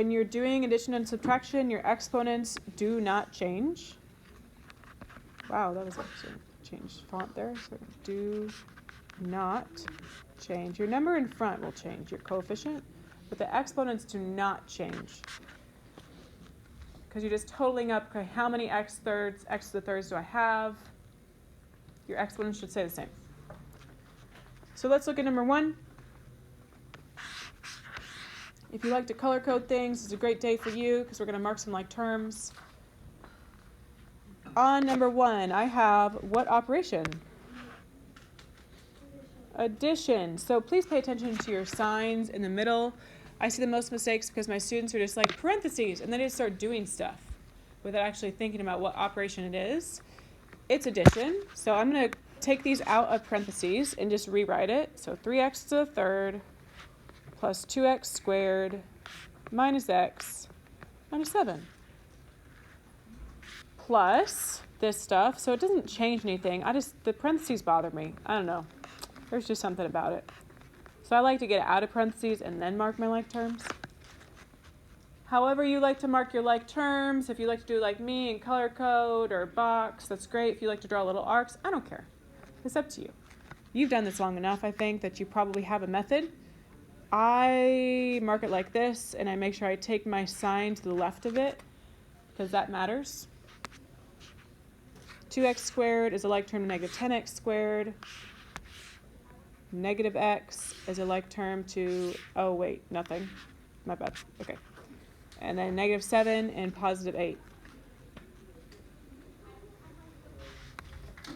When you're doing addition and subtraction, your exponents do not change. Wow, that was actually changed font there. So do not change. Your number in front will change, your coefficient, but the exponents do not change. Because you're just totaling up, okay, how many x to the thirds do I have? Your exponents should stay the same. So let's look at number 1. If you like to color code things, it's a great day for you because we're going to mark some like terms. On number 1, I have what operation? Addition. So please pay attention to your signs in the middle. I see the most mistakes because my students are just like parentheses, and then they just start doing stuff without actually thinking about what operation it is. It's addition. So I'm going to take these out of parentheses and just rewrite it. So 3x to the third plus 2x squared minus x minus 7. Plus this stuff. So it doesn't change anything. The parentheses bother me. I don't know. There's just something about it. So I like to get it out of parentheses and then mark my like terms. However you like to mark your like terms, if you like to do like me and color code or box, that's great. If you like to draw little arcs, I don't care. It's up to you. You've done this long enough, I think, that you probably have a method. I mark it like this, and I make sure I take my sign to the left of it, because that matters. 2x squared is a like term to negative 10x squared. Negative x is a like term to, oh wait, nothing. My bad. Okay. And then negative 7 and positive 8.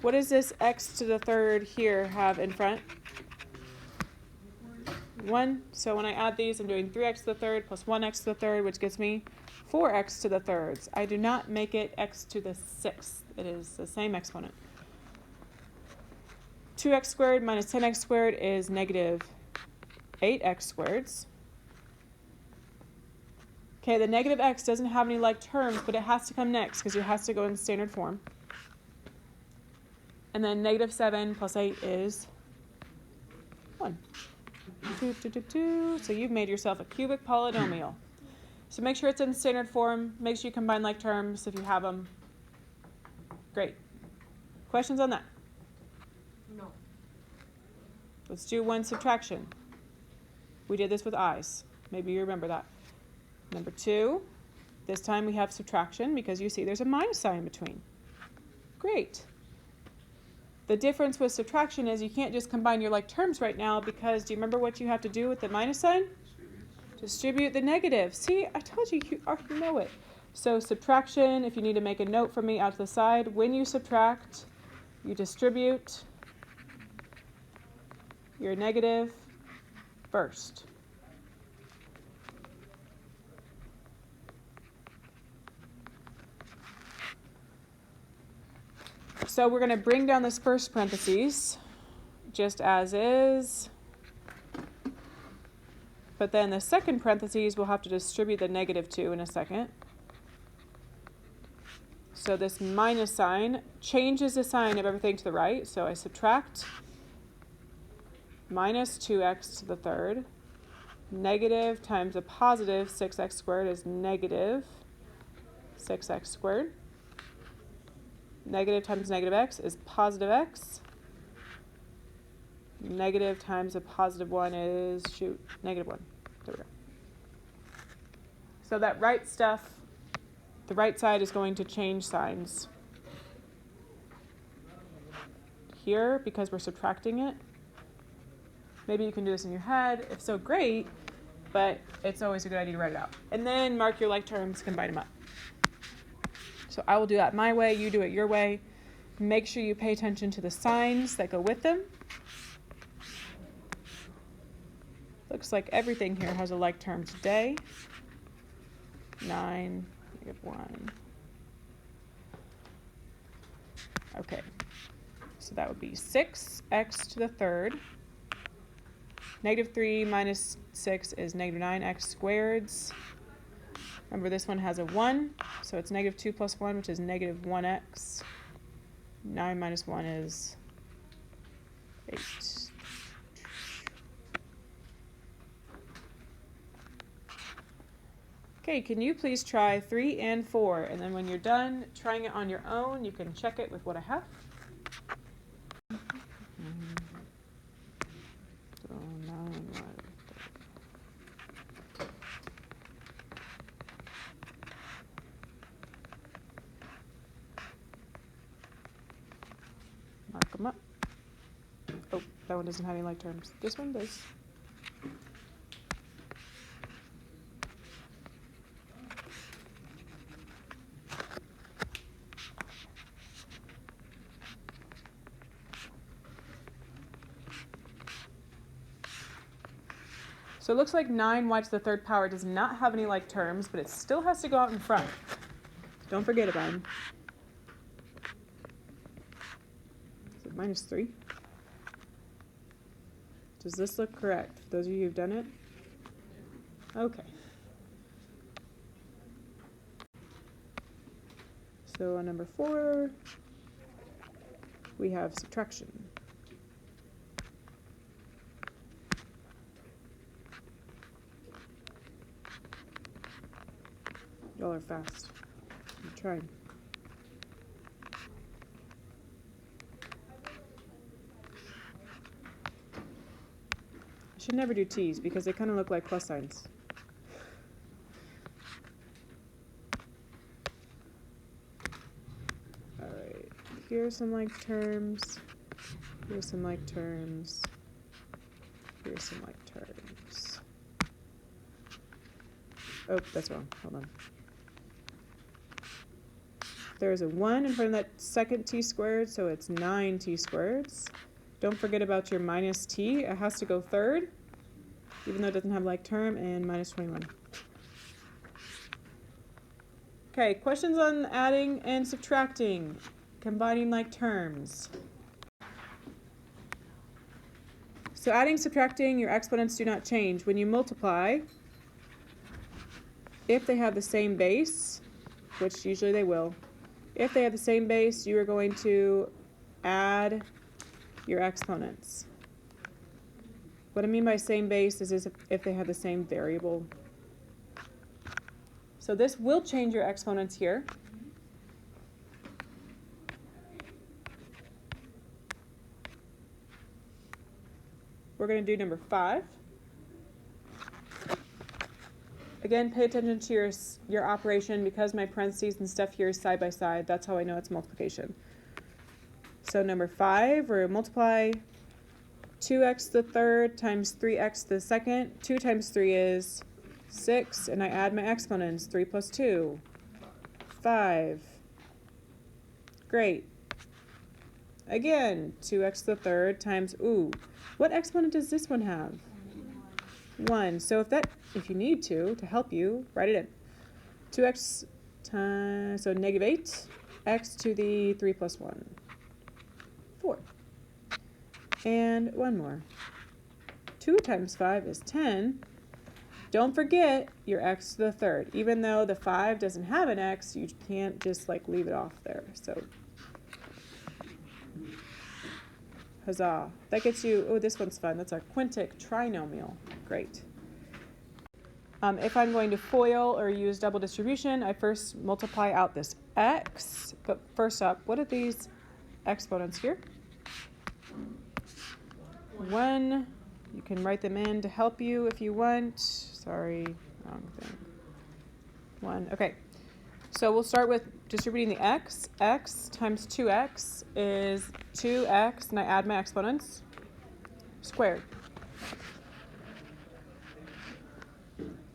What does this x to the third here have in front? 1. So when I add these, I'm doing 3x to the third plus 1x to the third, which gives me 4x to the thirds. I do not make it x to the 6th. It is the same exponent. 2x squared minus 10x squared is negative 8x squareds. Okay, the negative x doesn't have any like terms, but it has to come next because it has to go in standard form. And then negative 7 plus 8 is 1. So you've made yourself a cubic polynomial. So make sure it's in standard form. Make sure you combine like terms if you have them. Great. Questions on that? No. Let's do one subtraction. We did this with i's. Maybe you remember that. Number 2, this time we have subtraction because you see there's a minus sign in between. Great. The difference with subtraction is you can't just combine your like terms right now because do you remember what you have to do with the minus sign? Distribute the negative. See, I told you, you already know it. So subtraction, if you need to make a note for me out to the side, when you subtract, you distribute your negative first. So we're going to bring down this first parentheses, just as is. But then the second parentheses, we'll have to distribute the negative 2 in a second. So this minus sign changes the sign of everything to the right. So I subtract minus 2x to the third. Negative times a positive 6x squared is negative 6x squared. Negative times negative x is positive x. Negative times a positive 1 is, negative 1. There we go. So that right stuff, the right side is going to change signs here because we're subtracting it. Maybe you can do this in your head. If so, great, but it's always a good idea to write it out. And then mark your like terms, combine them up. So I will do that my way, you do it your way. Make sure you pay attention to the signs that go with them. Looks like everything here has a like term today. 9, negative 1. Okay, so that would be 6x to the third. Negative 3 minus 6 is negative 9x squareds. Remember, this one has a 1, so it's negative 2 plus 1, which is negative 1x. 9 minus 1 is 8. Okay, can you please try 3 and 4? And then when you're done trying it on your own, you can check it with what I have. So 9, mark them up. Oh, that one doesn't have any like terms. This one does. So it looks like 9y to the third power does not have any like terms, but it still has to go out in front. Don't forget about them. Is it minus 3? Does this look correct? For those of you who've done it? Okay. So on number 4, we have subtraction. Y'all are fast. I'm trying. I should never do T's because they kind of look like plus signs. Alright, here's some like terms. Here's some like terms. Here's some like terms. Oh, that's wrong. Hold on. There's a 1 in front of that second t squared, so it's 9t squareds. Don't forget about your minus t. It has to go third, even though it doesn't have like term, and minus 21. Okay, questions on adding and subtracting, combining like terms. So adding, subtracting, your exponents do not change. When you multiply, if they have the same base, which usually they will, if they have the same base, you are going to add your exponents. What I mean by same base is if they have the same variable. So this will change your exponents here. We're going to do number 5. Again, pay attention to your operation because my parentheses and stuff here is side by side. That's how I know it's multiplication. So number 5, we're multiply 2x to the third times 3x to the second. 2 times 3 is 6, and I add my exponents. 3 plus 2, 5. Great. Again, 2x to the third times, what exponent does this one have? 1. So if you need to help you, write it in. 2x times, so negative 8, x to the 3 plus 1, 4. And one more. 2 times 5 is 10. Don't forget your x to the third. Even though the 5 doesn't have an x, you can't just like leave it off there. So, huzzah. That gets you, this one's fun. That's a quintic trinomial. Great. If I'm going to FOIL or use double distribution, I first multiply out this x. But first up, what are these exponents here? 1. You can write them in to help you if you want. Sorry, wrong thing. 1. Okay. So we'll start with distributing the x. X times 2x is 2x, and I add my exponents, squared.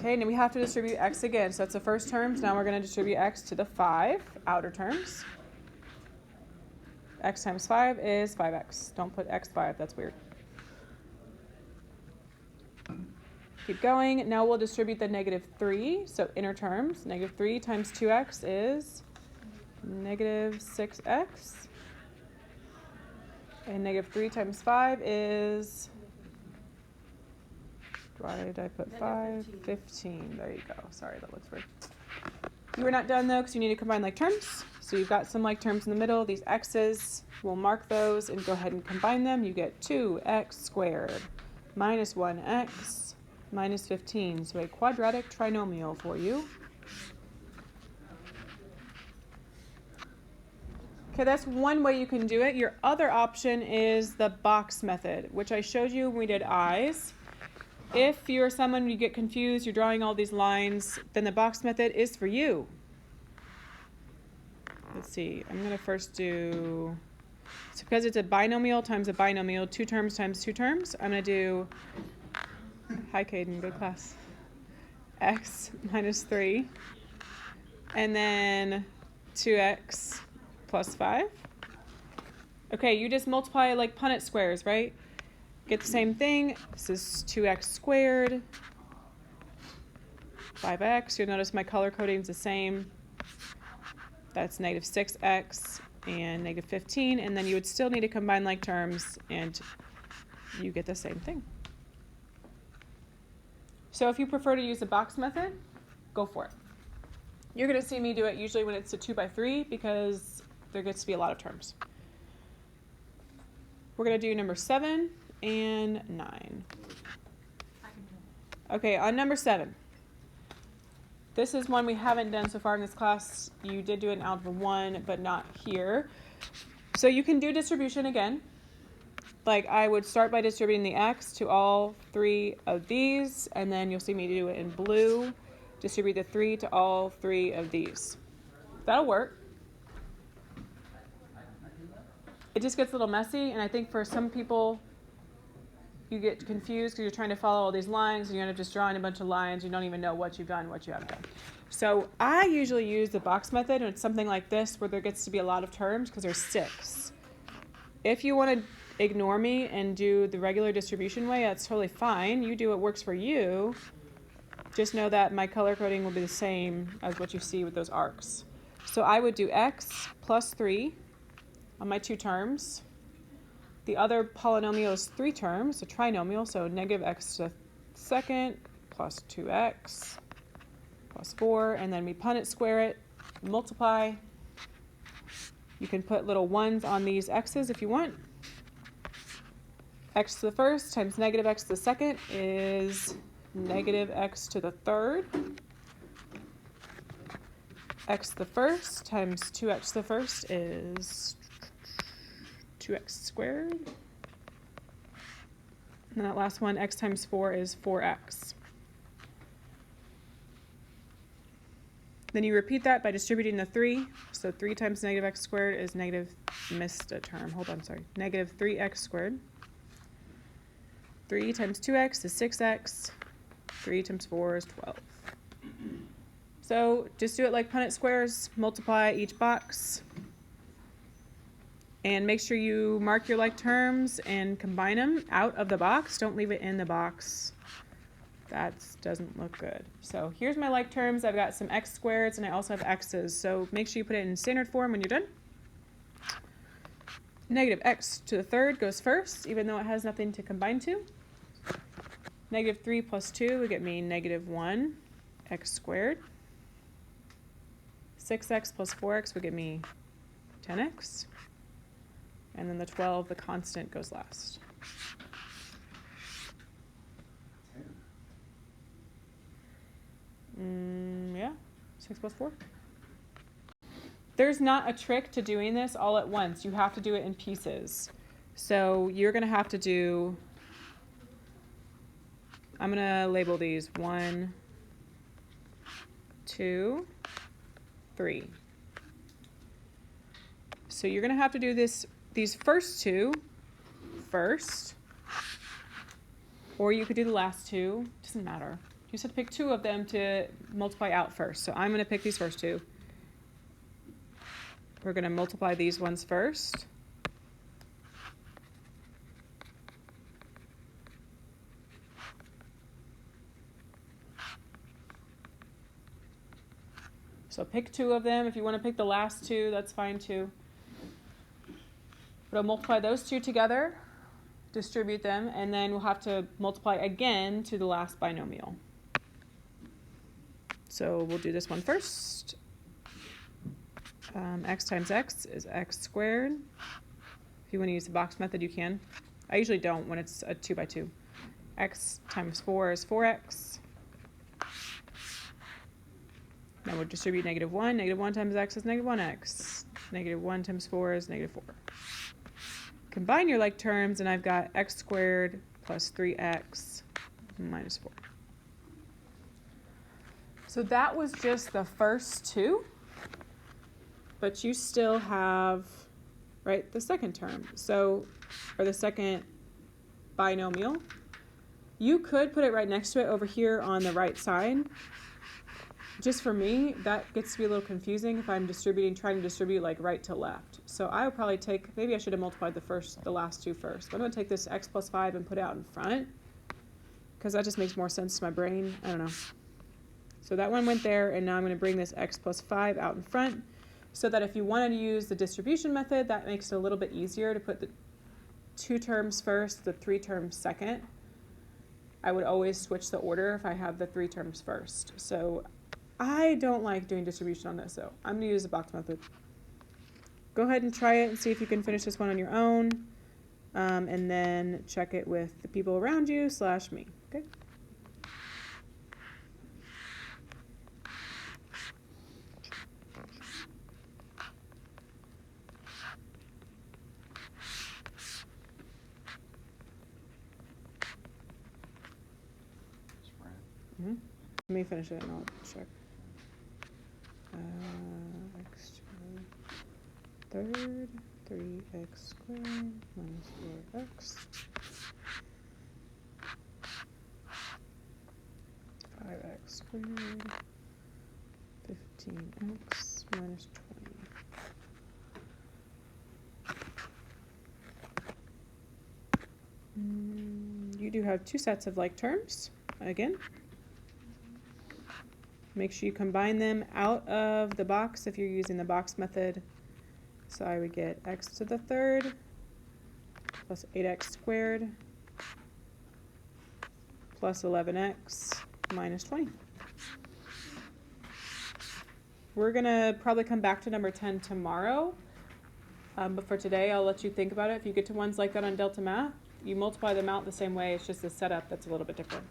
Okay, and then we have to distribute x again. So that's the first terms. Now we're going to distribute x to the 5 outer terms. X times 5 is 5x. Don't put x5. That's weird. Keep going. Now we'll distribute the negative 3. So inner terms. Negative 3 times 2x is negative 6x. And negative 3 times 5 is... Why did I put 5? 15. There you go. Sorry, that looks weird. You are not done, though, because you need to combine like terms. So you've got some like terms in the middle. These x's, we'll mark those and go ahead and combine them. You get 2x squared minus 1x minus 15. So a quadratic trinomial for you. Okay, that's one way you can do it. Your other option is the box method, which I showed you when we did eyes. If you're someone you get confused, you're drawing all these lines, then the box method is for you. Let's see, I'm going to first do, so because it's a binomial times a binomial, 2 terms times 2 terms, I'm going to do, hi Caden, good class, x minus 3, and then 2x plus 5. Okay, you just multiply like Punnett squares, right? Get the same thing. This is 2x squared, 5x. You'll notice my color coding is the same. That's negative 6x and negative 15. And then you would still need to combine like terms, and you get the same thing. So if you prefer to use the box method, go for it. You're going to see me do it usually when it's a 2 by 3 because there gets to be a lot of terms. We're going to do number 7 and 9. Okay, on number 7. This is one we haven't done so far in this class. You did do it in Algebra 1, but not here. So you can do distribution again. Like I would start by distributing the x to all 3 of these, and then you'll see me do it in blue. Distribute the 3 to all 3 of these. That'll work. It just gets a little messy, and I think for some people, you get confused because you're trying to follow all these lines, and you end up just drawing a bunch of lines. You don't even know what you've done, what you haven't done. So I usually use the box method, and it's something like this where there gets to be a lot of terms because there's 6. If you want to ignore me and do the regular distribution way, that's totally fine. You do what works for you. Just know that my color coding will be the same as what you see with those arcs. So I would do x plus 3 on my 2 terms. The other polynomial is 3 terms, a trinomial, so negative x to the second plus 2x plus 4, and then we Punnett square it, multiply. You can put little 1s on these x's if you want. X to the first times negative x to the second is negative x to the third. X to the first times 2x to the first is 2x squared. And that last one, x times 4, is 4x. Then you repeat that by distributing the 3. So 3 times negative x squared is negative, missed a term, hold on, sorry, negative 3x squared. 3 times 2x is 6x. 3 times 4 is 12. So just do it like Punnett squares, multiply each box. And make sure you mark your like terms and combine them out of the box. Don't leave it in the box. That doesn't look good. So here's my like terms. I've got some x squareds and I also have x's. So make sure you put it in standard form when you're done. Negative x to the third goes first, even though it has nothing to combine to. Negative 3 plus 2 would get me negative 1 x squared. 6x plus 4x would give me 10x. And then the 12, the constant, goes last. Yeah, 6 plus 4. There's not a trick to doing this all at once. You have to do it in pieces. So you're going to have to do, I'm going to label these 1, 2, 3. So you're going to have to do these first 2 first, or you could do the last 2. Doesn't matter. You just have to pick 2 of them to multiply out first. So I'm going to pick these first 2. We're going to multiply these ones first. So pick 2 of them. If you want to pick the last 2, that's fine too. But I'll multiply those 2 together, distribute them, and then we'll have to multiply again to the last binomial. So we'll do this one first. X times x is x squared. If you want to use the box method, you can. I usually don't when it's a 2 by 2. x times 4 is 4x. Now we'll distribute negative 1. Negative 1 times x is negative 1x. Negative 1 times 4 is negative 4. Combine your like terms, and I've got x squared plus 3x minus 4. So that was just the first two, but you still have, right, the second term. So, or the second binomial. You could put it right next to it over here on the right side. Just for me, that gets to be a little confusing if I'm trying to distribute like right to left. So I would probably take, maybe I should have multiplied the last two first. But I'm going to take this x plus 5 and put it out in front, because that just makes more sense to my brain. I don't know. So that one went there, and now I'm going to bring this x plus 5 out in front, so that if you wanted to use the distribution method, that makes it a little bit easier to put the 2 terms first, the 3 terms second. I would always switch the order if I have the 3 terms first. So I don't like doing distribution on this, so I'm going to use the box method. Go ahead and try it and see if you can finish this one on your own, and then check it with the people around you / me, okay? Mm-hmm. Let me finish it and I'll check. X to the third, 3x squared minus 4x. 5x squared, 15x minus 20. You do have 2 sets of like terms, again. Make sure you combine them out of the box if you're using the box method. So I would get x to the third plus 8x squared plus 11x minus 20. We're going to probably come back to number 10 tomorrow. But for today, I'll let you think about it. If you get to ones like that on Delta Math, you multiply them out the same way. It's just the setup that's a little bit different.